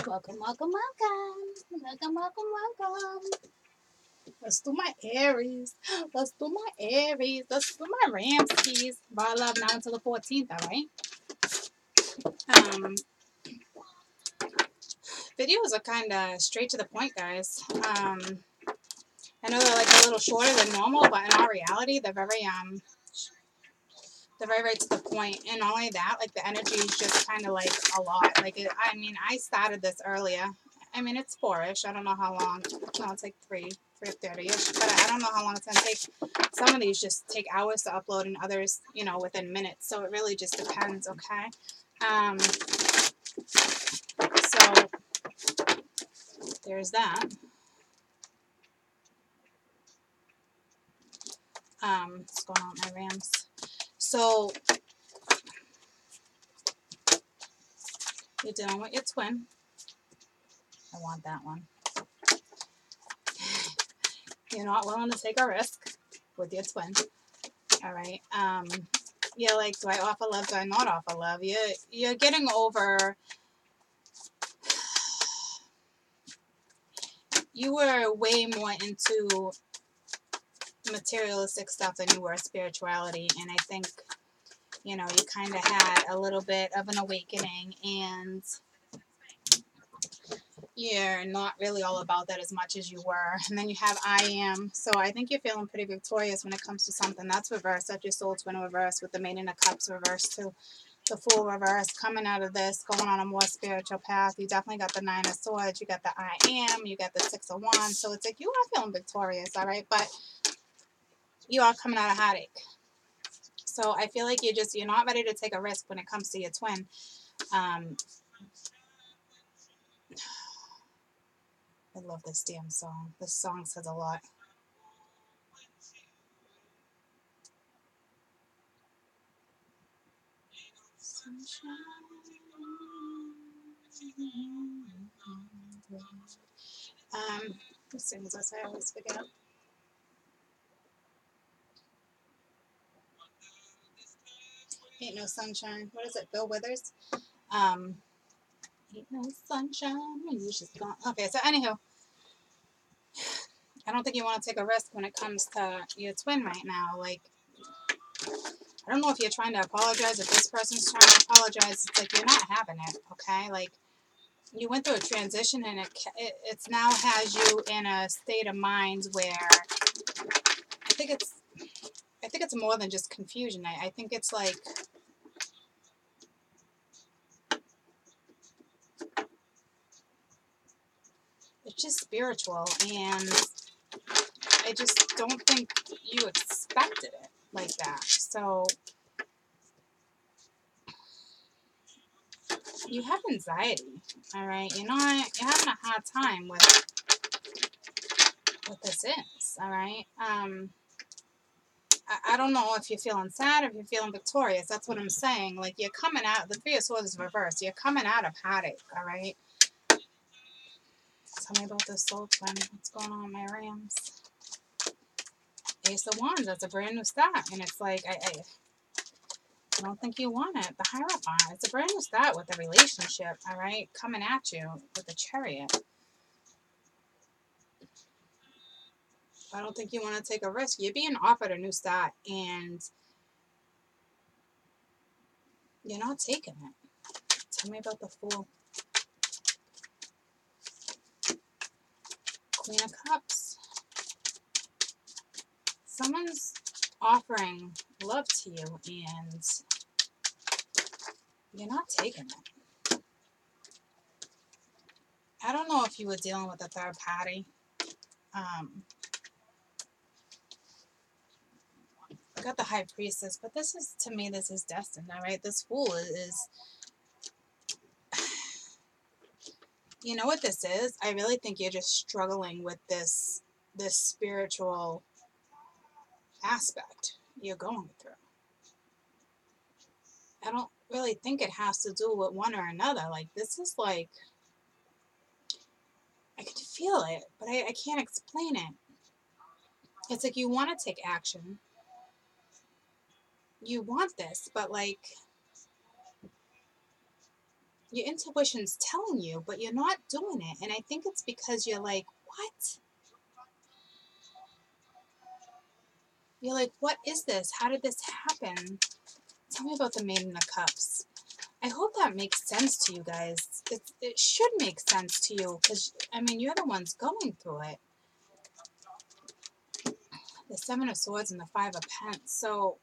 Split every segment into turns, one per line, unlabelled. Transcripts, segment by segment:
Welcome, welcome, welcome. Welcome, welcome, welcome. Let's do my Aries. Let's do my Aries. Let's do my Ramses. Bar love now until the 14th, all right? Um, Videos are kind of straight to the point, guys. I know they're like a little shorter than normal, but in all reality, they're very right to the point. And not only that, like the energy is just kind of like a lot. Like, I started this earlier. I mean, it's 4-ish. I don't know how long. No, it's like 3:30-ish. But I don't know how long it's going to take. Some of these just take hours to upload and others, within minutes. So it really just depends, okay? So there's that. What's going on with my Rams? So you're dealing with your twin. I want that one. You're not willing to take a risk with your twin. All right. Yeah, like, do I offer love? Do I not offer love? You're getting over. You were way more into materialistic stuff than you were spirituality, and I think you kind of had a little bit of an awakening, and you're not really all about that as much as you were. And then you have I am. So I think you're feeling pretty victorious when it comes to something. That's reversed. That's your soul twin reversed with the Maiden of Cups reversed too. The Fool reverse, coming out of this, going on a more spiritual path. You definitely got the Nine of Swords. You got the I am. You got the Six of Wands. So it's like you are feeling victorious, all right? But you are coming out of heartache. So I feel like you're not ready to take a risk when it comes to your twin. I love this damn song. This song says a lot. Who sings this? I always forget. Ain't no sunshine. What is it? Bill Withers. Ain't no sunshine. You just gone. Okay, so anywho, I don't think you want to take a risk when it comes to your twin right now. Like, I don't know if you're trying to apologize, if this person's trying to apologize. It's like you're not having it, okay? Like, you went through a transition, and it's now has you in a state of mind where I think it's more than just confusion. I think it's like it's just spiritual, and I just don't think you expected it like that. So you have anxiety, all right? You're having a hard time with what this is, all right? I don't know if you're feeling sad or if you're feeling victorious. That's what I'm saying. Like, you're coming out, the Three of Swords is reversed. You're coming out of heartache, all right? Tell me about this soul twin. What's going on with my Rams? Ace of Wands, that's a brand new start. And it's like, I don't think you want it. The Hierophant, it's a brand new start with the relationship, all right? Coming at you with the Chariot. I don't think you want to take a risk. You're being offered a new start, and you're not taking it. Tell me about the Fool. Queen of Cups. Someone's offering love to you, and you're not taking it. I don't know if you were dealing with a third party. I got the High Priestess, but this is, to me, this is destined, all right? This Fool is you know what this is? I really think you're just struggling with this spiritual aspect you're going through. I don't really think it has to do with one or another. Like, this is like, I can feel it, but I can't explain it. It's like you want to take action. You want this, but like, Your intuition's telling you, but you're not doing it. And I think it's because you're like, what? You're like, what is this? How did this happen? Tell me about the Maiden of Cups. I hope that makes sense to you guys. It should make sense to you because, I mean, you're the ones going through it. The Seven of Swords and the Five of Pence. So,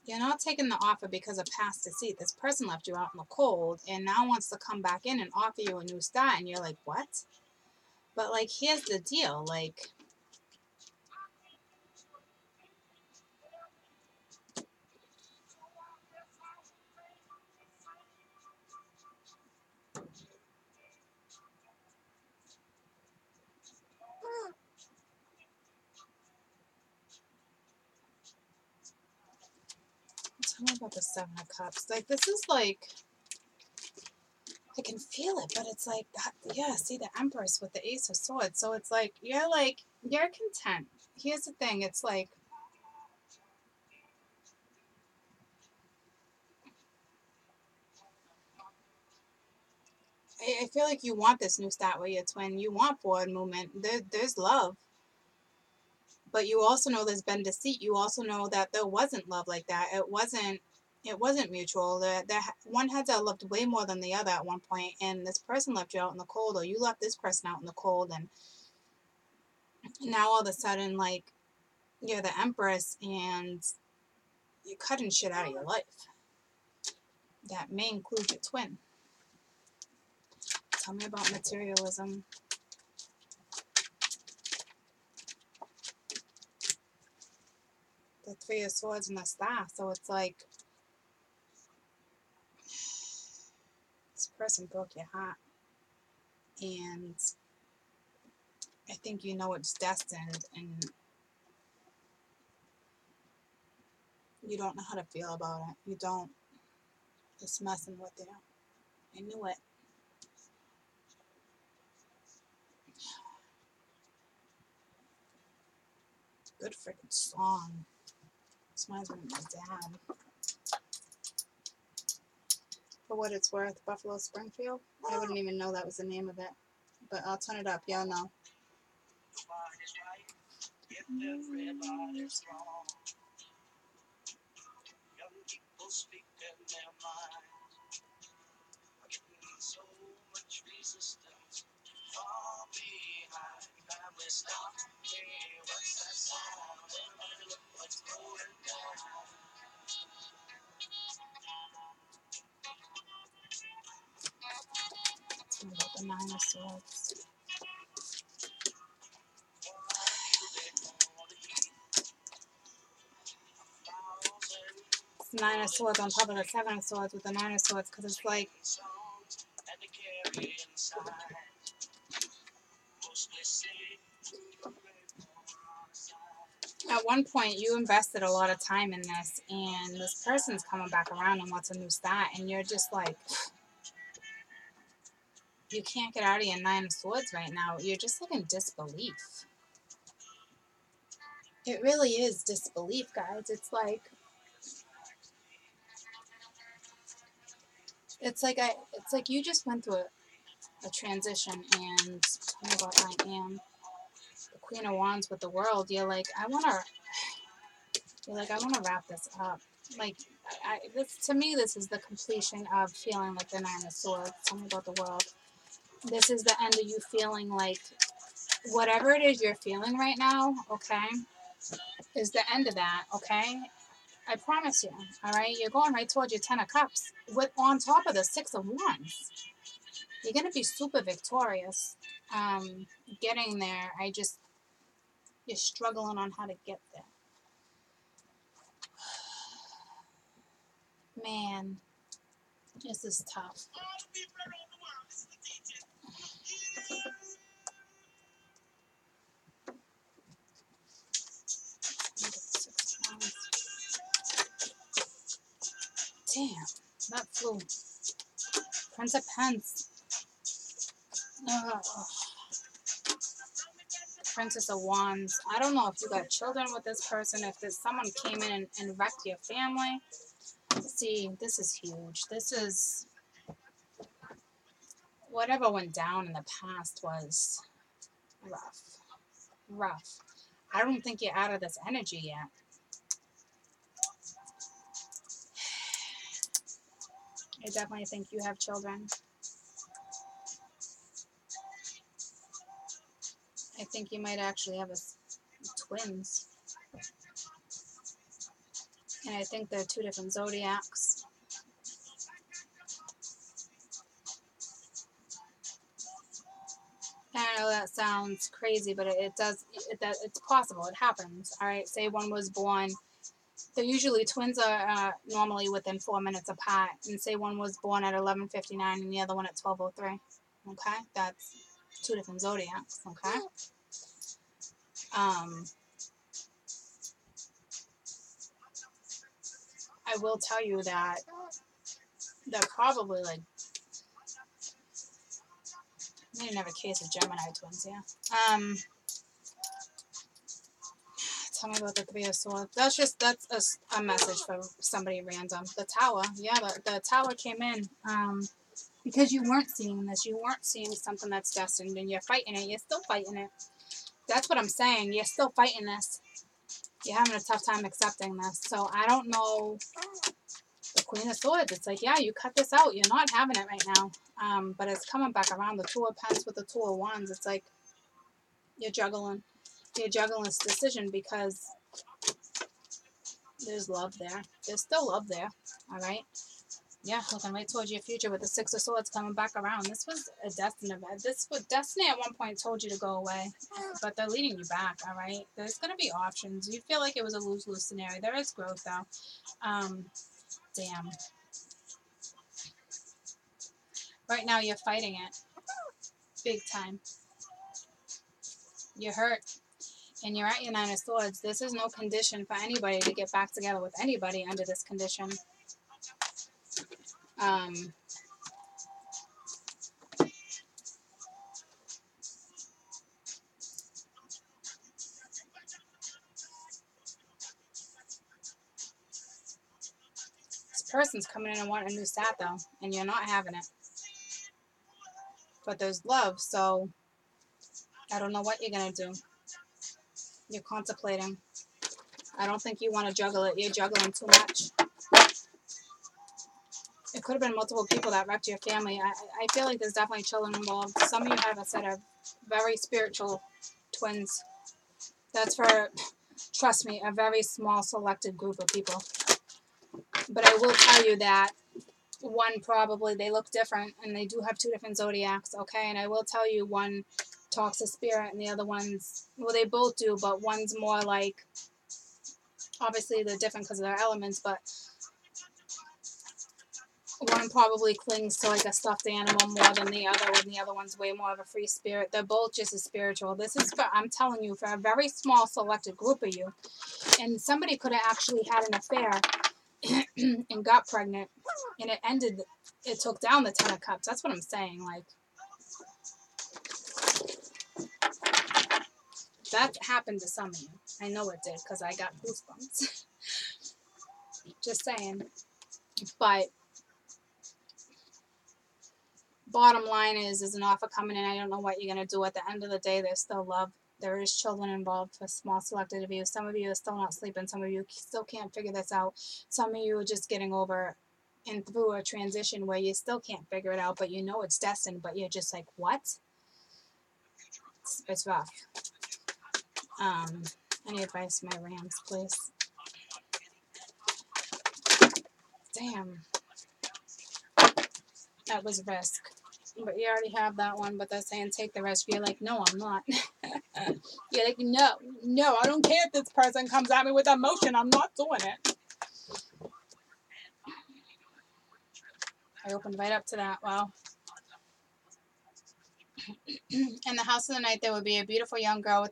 you're not taking the offer because of past deceit. This person left you out in the cold and now wants to come back in and offer you a new start. And you're like, what? But, like, here's the deal. Like, tell me about the Seven of Cups. Like, this is like, I can feel it, but it's like, that, yeah, see the Empress with the Ace of Swords. So it's like, you're content. Here's the thing. It's like, I feel like you want this new start with your twin. You want forward movement. There's love. But you also know there's been deceit. You also know that there wasn't love like that. It wasn't mutual. One had to have loved way more than the other at one point, and this person left you out in the cold, or you left this person out in the cold, and now all of a sudden, like, you're the Empress, and you're cutting shit out of your life. That may include your twin. Tell me about materialism. The Three of Swords and the Star. So it's like, this person broke your heart. And I think you know it's destined, and you don't know how to feel about it. You don't. It's messing with you. I knew it. Good freaking song. This reminds me of my dad. For what it's worth, Buffalo Springfield. I wouldn't even know that was the name of it. But I'll turn it up. Y'all know. Tell me about the Nine of Swords. It's the Nine of Swords on top of the Seven of Swords with the Nine of Swords, because it's like, at one point you invested a lot of time in this, and this person's coming back around and wants a new start, and you're just like, you can't get out of your Nine of Swords right now. You're just like in disbelief. It really is disbelief, guys. It's like you just went through a transition, and tell me about I Am. The Queen of Wands with the World. You're like, I wanna wrap this up. Like, this, to me, this is the completion of feeling like the Nine of Swords. Tell me about the World. This is the end of you feeling like whatever it is you're feeling right now, okay, is the end of that, okay? I promise you, all right? You're going right towards your Ten of Cups with on top of the Six of Wands. You're going to be super victorious. Getting there, you're struggling on how to get there. Man, this is tough. Damn, that flew. Prince of Pence. Princess of Wands. I don't know if you got children with this person, if there's someone came in and wrecked your family. See, this is huge. This is, whatever went down in the past was rough. Rough. I don't think you're out of this energy yet. I definitely think you have children. I think you might actually have twins. And I think they're two different zodiacs. I know that sounds crazy, but it's possible. It happens. All right. Say one was born. They're usually twins are normally within 4 minutes apart. And say one was born at 11:59 and the other one at 12:03. Okay, that's two different zodiacs. Okay. I will tell you that they're probably like, I didn't have a case of Gemini twins. Yeah. Tell me about the Three of Swords. That's a message for somebody random. The Tower. Yeah, the Tower came in because you weren't seeing this. You weren't seeing something that's destined, and you're fighting it. You're still fighting it. That's what I'm saying. You're still fighting this. You're having a tough time accepting this. So I don't know. The Queen of Swords. It's like, yeah, you cut this out. You're not having it right now. But it's coming back around. The Two of Pents with the Two of Wands. It's like you're juggling. You're juggling this decision because there's love there. There's still love there. All right. Yeah, looking right towards your future with the Six of Swords coming back around. This was a destined event. This was Destiny at one point told you to go away, but they're leading you back. All right. There's gonna be options. You feel like it was a lose-lose scenario. There is growth though. Damn. Right now you're fighting it, big time. You're hurt. And you're at your Nine of Swords. This is no condition for anybody to get back together with anybody under this condition. This person's coming in and wanting a new start though, and you're not having it. But there's love, so I don't know what you're going to do. You're contemplating. I don't think you want to juggle it. You're juggling too much. It could have been multiple people that wrecked your family. I feel like there's definitely children involved. Some of you have a set of very spiritual twins. That's for, trust me, a very small selected group of people. But I will tell you that one probably, they look different, and they do have two different zodiacs, okay? And I will tell you, one talks to spirit, and the other one's, well, they both do, but one's more like, obviously they're different because of their elements, but one probably clings to like a stuffed animal more than the other, and the other one's way more of a free spirit. They're both just as spiritual. This is for, I'm telling you, for a very small selected group of you. And somebody could have actually had an affair and got pregnant, and it ended, it took down the Ten of Cups. That's what I'm saying. Like, that happened to some of you. I know it did because I got goosebumps. Just saying. But bottom line is an offer coming in. I don't know what you're going to do. At the end of the day, there's still love. There is children involved for small selected of you. Some of you are still not sleeping. Some of you still can't figure this out. Some of you are just getting over and through a transition where you still can't figure it out, but you know it's destined, but you're just like, what? It's rough. Any advice for my Rams, please? Damn. That was risk. But you already have that one, but they're saying take the risk. You're like, no, I'm not. You're like, no, I don't care if this person comes at me with emotion. I'm not doing it. I opened right up to that. Wow. In the house of the night, there would be a beautiful young girl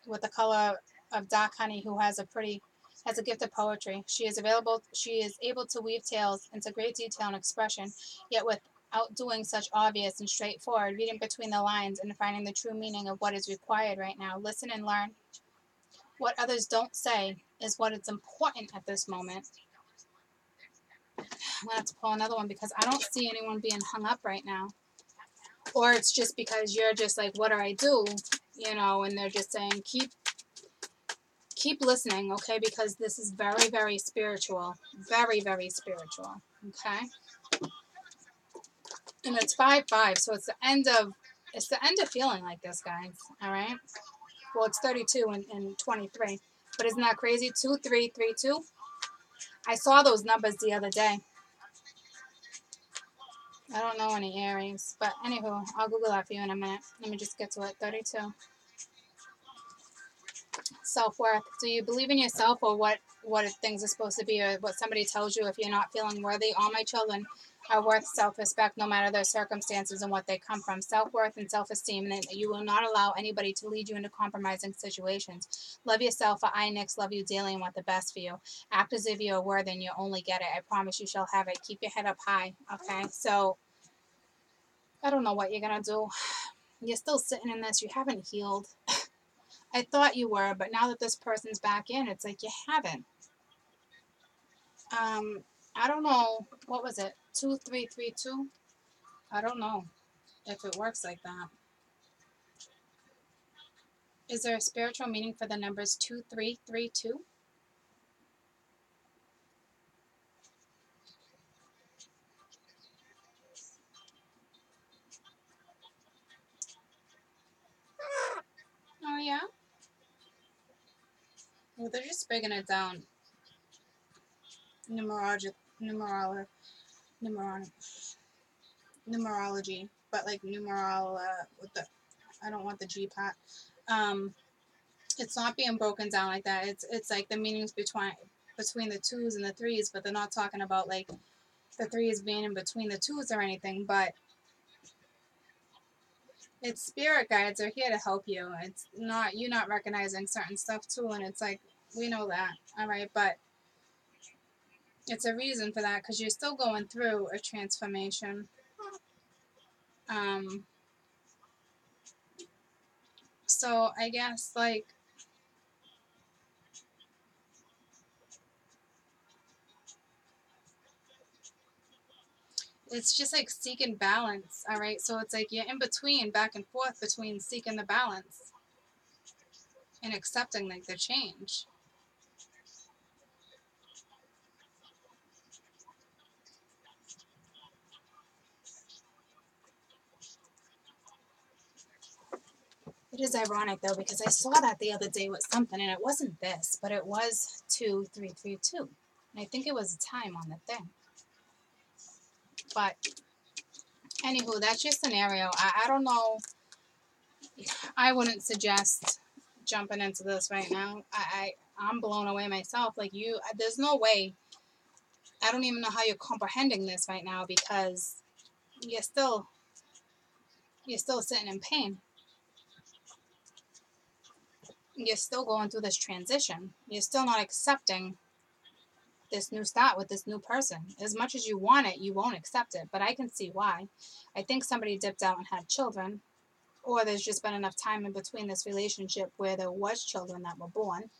with the color of dark honey who has a gift of poetry. She is able to weave tales into great detail and expression, yet without doing such obvious and straightforward, reading between the lines and finding the true meaning of what is required right now. Listen and learn. What others don't say is what is important at this moment. I'm going to have to pull another one because I don't see anyone being hung up right now. Or it's just because you're just like, what do I do? You know, and they're just saying, keep listening, okay? Because this is very, very spiritual. Very, very spiritual, okay? And it's 5-5, so it's the end of feeling like this, guys, all right? Well, it's 32 and 23. But isn't that crazy? 2332. I saw those numbers the other day. I don't know any Aries. But anywho, I'll Google that for you in a minute. Let me just get to it. 32. Self-worth. Do you believe in yourself or what things are supposed to be or what somebody tells you if you're not feeling worthy? All my children are worth self-respect no matter their circumstances and what they come from. Self-worth and self-esteem, and you will not allow anybody to lead you into compromising situations. Love yourself, for I next love you daily and want the best for you. Act as if you are worthy and you only get it. I promise you shall have it. Keep your head up high, okay? So, I don't know what you're going to do. You're still sitting in this. You haven't healed. I thought you were, but now that this person's back in, it's like you haven't. I don't know. What was it? 2332? I don't know if it works like that. Is there a spiritual meaning for the numbers 2332? Oh, yeah? Well, they're just breaking it down. Numerology, numerology, but like numeral, with the, I don't want the G pot. It's not being broken down like that. It's like the meanings between the twos and the threes, but they're not talking about like the threes being in between the twos or anything, but it's spirit guides are here to help you. It's not you not recognizing certain stuff too, and it's like we know that, all right, but it's a reason for that because you're still going through a transformation. Um, so I guess like it's just like seeking balance, all right. So it's like you're in between, back and forth between seeking the balance and accepting like the change. It is ironic though because I saw that the other day with something and it wasn't this, but it was 2332. And I think it was a time on the thing. But anywho, that's your scenario. I don't know. I wouldn't suggest jumping into this right now. I'm blown away myself. Like you, there's no way. I don't even know how you're comprehending this right now because you're still sitting in pain. You're still going through this transition. You're still not accepting this new start with this new person. As much as you want it, you won't accept it. But I can see why. I think somebody dipped out and had children, or there's just been enough time in between this relationship where there was children that were born.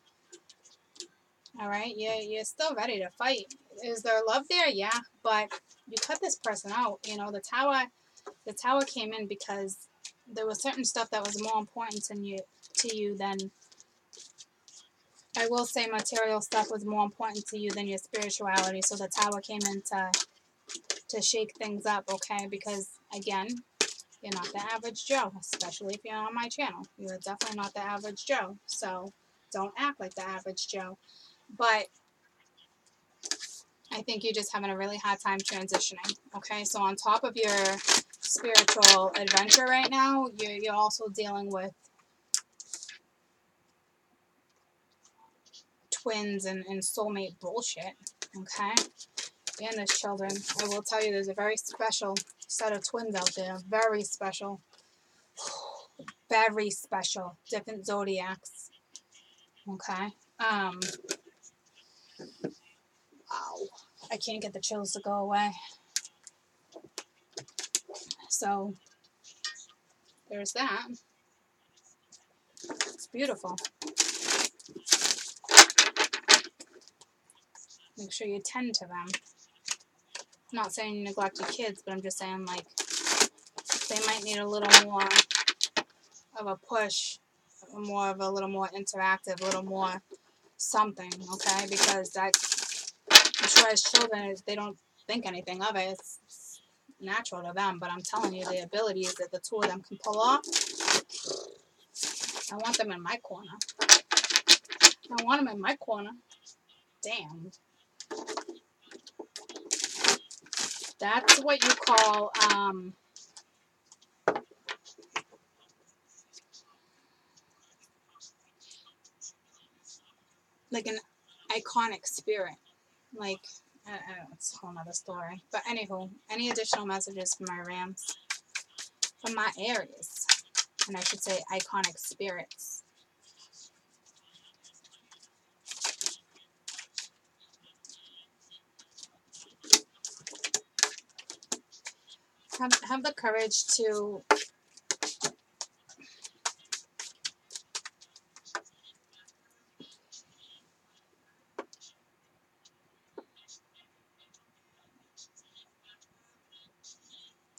All right, you're still ready to fight. Is there love there? Yeah, but you cut this person out. You know, the tower came in because there was certain stuff that was more important to you than, I will say material stuff was more important to you than your spirituality. So the tower came in to shake things up, okay? Because again, you're not the average Joe, especially if you're on my channel. You're definitely not the average Joe. So don't act like the average Joe. But I think you're just having a really hard time transitioning, okay? So on top of your spiritual adventure right now, you're also dealing with twins and soulmate bullshit, okay? And there's children. I will tell you, there's a very special set of twins out there. Very special. Very special. Different zodiacs, okay? Wow. I can't get the chills to go away. So there's that. It's beautiful. Make sure you tend to them. I'm not saying you neglect your kids, but I'm just saying, like, they might need a little more of a push, a little more interactive, a little more something, okay? Because that, I'm sure as children, they don't think anything of it. It's natural to them, but I'm telling you, the abilities that the two of them can pull off, I want them in my corner. I want them in my corner. Damn. That's what you call, like an iconic spirit. Like, it's a whole nother story. But anywho, any additional messages for my Rams? From my Aries. And I should say iconic spirits. Have the courage to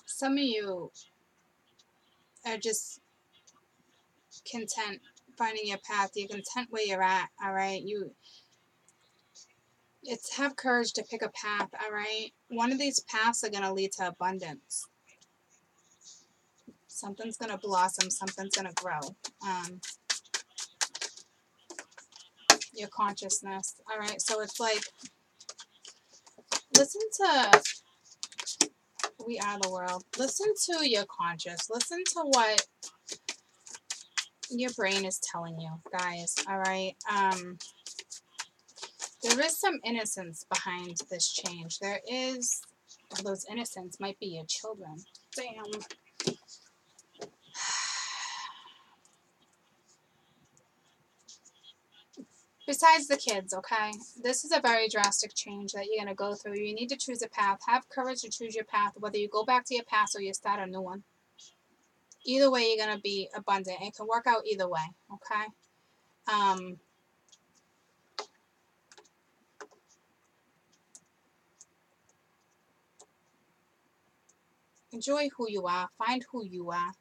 some of you are just content finding your path. You're content where you're at, all right? It's have courage to pick a path, all right? One of these paths are going to lead to abundance. Something's going to blossom. Something's going to grow. Your consciousness, all right? So it's like, listen to, we are the world. Listen to your conscious. Listen to what your brain is telling you, guys, all right? There is some innocence behind this change. There is, well, those innocents might be your children. Damn. Besides the kids, okay? This is a very drastic change that you're going to go through. You need to choose a path. Have courage to choose your path, whether you go back to your past or you start a new one. Either way, you're going to be abundant. It can work out either way, okay? Enjoy who you are. Find who you are.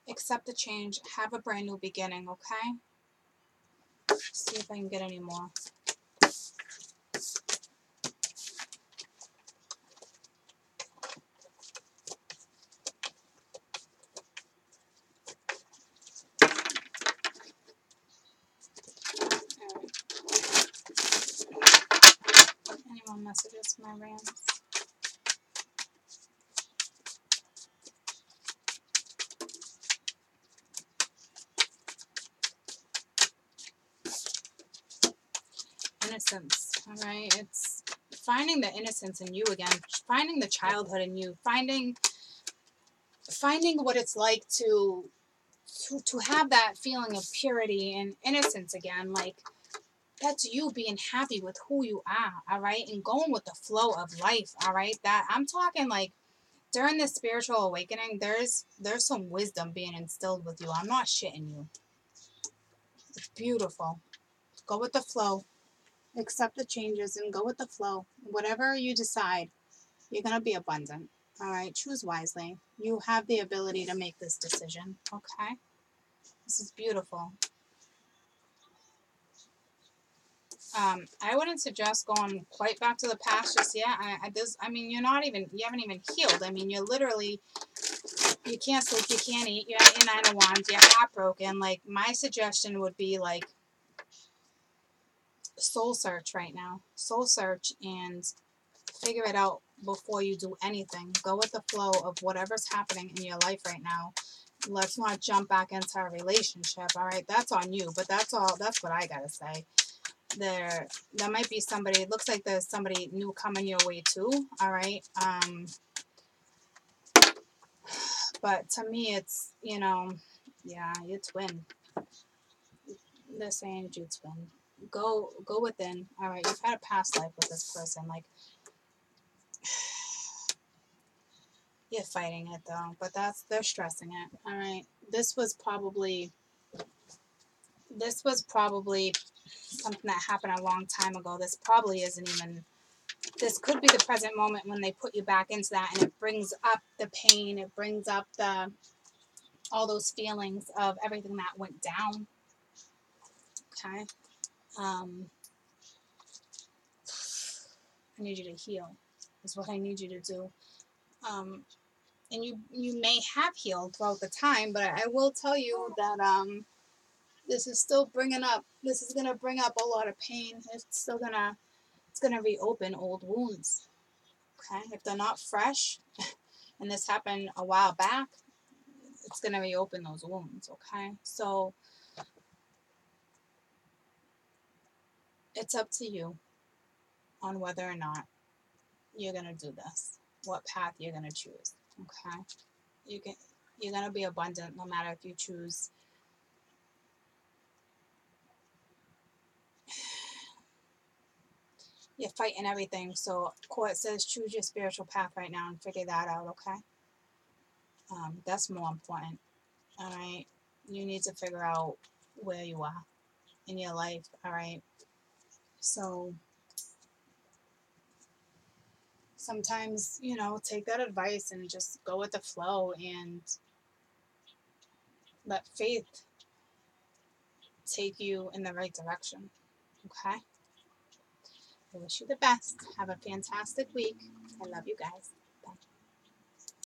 Accept the change. Have a brand new beginning, okay? See if I can get any more. Any more messages for my Rams? Innocence, all right? It's finding the innocence in you again, finding the childhood in you, finding what it's like to have that feeling of purity and innocence again. Like, that's you being happy with who you are, all right? And going with the flow of life, all right? That I'm talking like during this spiritual awakening, there's some wisdom being instilled with you. I'm not shitting you. It's beautiful. Go with the flow. Accept the changes and go with the flow. Whatever you decide, you're going to be abundant. All right? Choose wisely. You have the ability to make this decision. Okay? This is beautiful. I wouldn't suggest going quite back to the past just yet. I mean, you haven't even healed. I mean, you're literally, you can't sleep, you can't eat, you're at your 9 of Wands, you're heartbroken. Like, my suggestion would be, like, soul search right now. Soul search and figure it out before you do anything. Go with the flow of whatever's happening in your life right now. Let's not jump back into a relationship, all right? That's on you, but that's what I gotta say. There might be somebody, it looks like there's somebody new coming your way too, all right? But to me, it's, yeah, your twin. They're saying it's your twin. Go within, all right? You've had a past life with this person, like, you're fighting it though, but they're stressing it, all right? This was probably something that happened a long time ago. This probably isn't even this could be the present moment when they put you back into that, and it brings up the pain, it brings up the all those feelings of everything that went down. Okay. I need you to heal is what I need you to do. And you may have healed throughout the time, but I will tell you that this is still this is going to bring up a lot of pain. It's going to reopen old wounds. Okay. If they're not fresh, and this happened a while back, it's going to reopen those wounds. Okay. So it's up to you on whether or not you're going to do this, what path you're going to choose. Okay. You're going to be abundant no matter if you choose. You're fighting everything. So court says choose your spiritual path right now and figure that out. Okay. That's more important. All right. You need to figure out where you are in your life. All right. So sometimes, take that advice and just go with the flow and let faith take you in the right direction. Okay. I wish you the best. Have a fantastic week. I love you guys.